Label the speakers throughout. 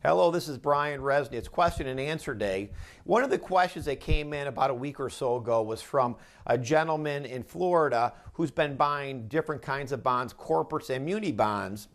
Speaker 1: Hello, this is Brian Resney. It's question and answer day. One of the questions that came in about a week or so ago was from a gentleman in Florida who's been buying different kinds of bonds, corporates and muni bonds.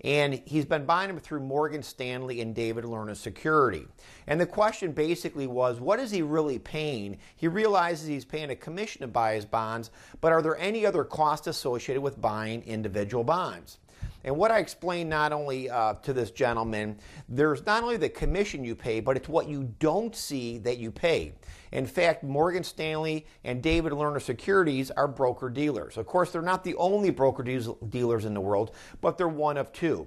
Speaker 1: And he's been buying them through Morgan Stanley and David Lerner Security. And the question basically was, what is he really paying? He realizes he's paying a commission to buy his bonds, but are there any other costs associated with buying individual bonds? And what I explained not only to this gentleman, there's not only the commission you pay, but it's what you don't see that you pay. In fact, Morgan Stanley and David Lerner Securities are broker-dealers. Of course, they're not the only broker-dealers in the world, but they're one of two.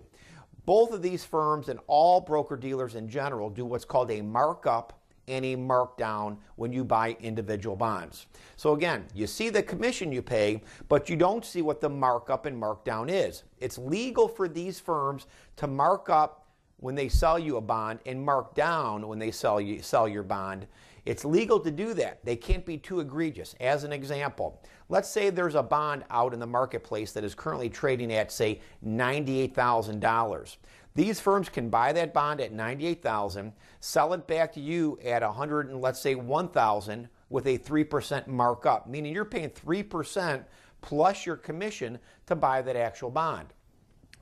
Speaker 1: Both of these firms and all broker-dealers in general do what's called a markup and a markdown when you buy individual bonds. So again, you see the commission you pay, but you don't see what the markup and markdown is. It's legal for these firms to mark up when they sell you a bond and mark down when they sell your bond. It's legal to do that. They can't be too egregious. As an example, let's say there's a bond out in the marketplace that is currently trading at, say, $98,000. These firms can buy that bond at $98,000, sell it back to you at $100,000 with a 3% markup, meaning you're paying 3% plus your commission to buy that actual bond.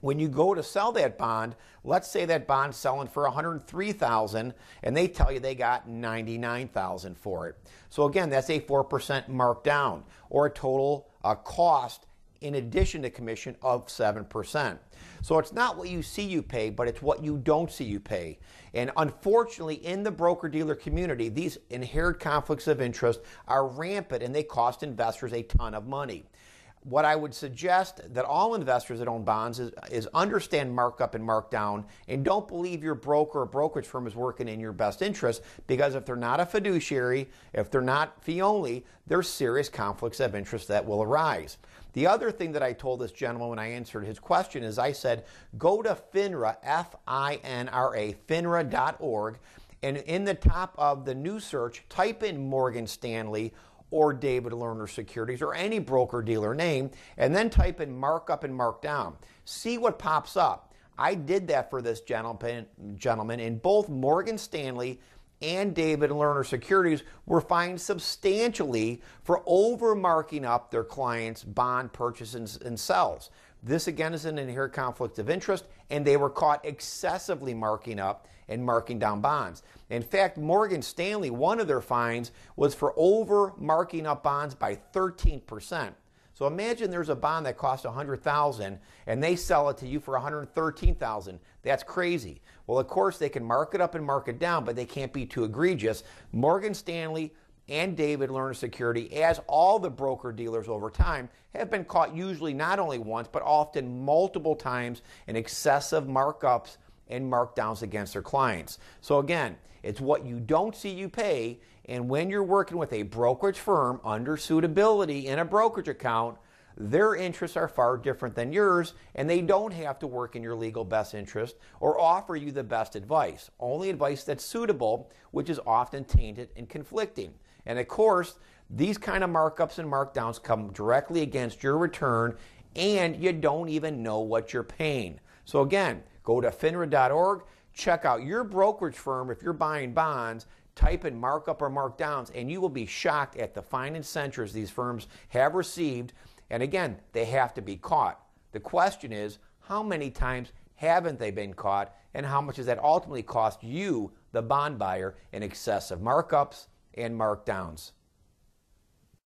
Speaker 1: When you go to sell that bond, let's say that bond's selling for $103,000 and they tell you they got $99,000 for it. So again, that's a 4% markdown or a total cost in addition to commission of 7%. So it's not what you see you pay, but it's what you don't see you pay. And unfortunately, in the broker-dealer community, these inherent conflicts of interest are rampant and they cost investors a ton of money. What I would suggest that all investors that own bonds is understand markup and markdown, and don't believe your broker or brokerage firm is working in your best interest, because if they're not a fiduciary, if they're not fee only, there's serious conflicts of interest that will arise. The other thing that I told this gentleman when I answered his question is I said, go to FINRA, F-I-N-R-A, FINRA.org, and in the top of the news search, type in Morgan Stanley or David Lerner Securities or any broker-dealer name, and then type in markup and markdown. See what pops up. I did that for this gentleman, and both Morgan Stanley and David Lerner Securities were fined substantially for over-marking up their clients' bond purchases and sells. This again is an inherent conflict of interest, and they were caught excessively marking up and marking down bonds. In fact, Morgan Stanley, one of their fines was for over marking up bonds by 13%. So imagine there's a bond that costs $100,000 and they sell it to you for $113,000. That's crazy. Well, of course, they can mark it up and mark it down, but they can't be too egregious. Morgan Stanley and David Lerner Security, as all the broker-dealers over time, have been caught usually not only once, but often multiple times in excessive markups and markdowns against their clients. So again, it's what you don't see you pay, and when you're working with a brokerage firm under suitability in a brokerage account, their interests are far different than yours, and they don't have to work in your legal best interest or offer you the best advice. Only advice that's suitable, which is often tainted and conflicting. And of course, these kind of markups and markdowns come directly against your return, and you don't even know what you're paying. So again, go to FINRA.org, check out your brokerage firm if you're buying bonds, type in markup or markdowns, and you will be shocked at the fine incentives these firms have received. And again, they have to be caught. The question is, how many times haven't they been caught, and how much does that ultimately cost you, the bond buyer, in excessive markups and markdowns?